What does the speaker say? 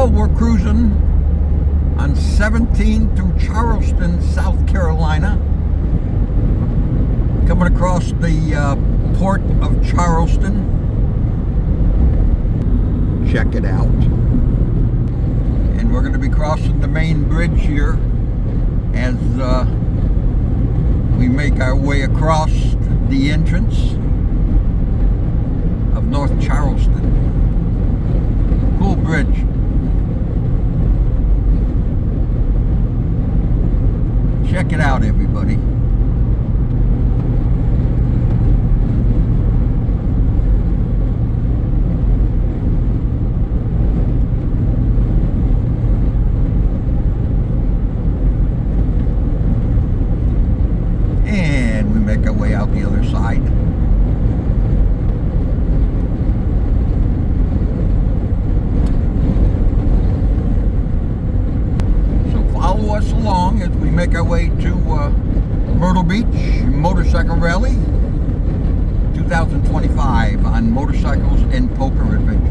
Well, we're cruising on 17 through Charleston, South Carolina. Coming across the port of Charleston. Check it out. And we're going to be crossing the main bridge here as we make our way across the entrance of North Charleston. Cool bridge. Check it out, everybody. And we make our way out the other side. Follow us along as we make our way to Myrtle Beach Motorcycle Rally 2025 on Motorcycles and Poker Adventures.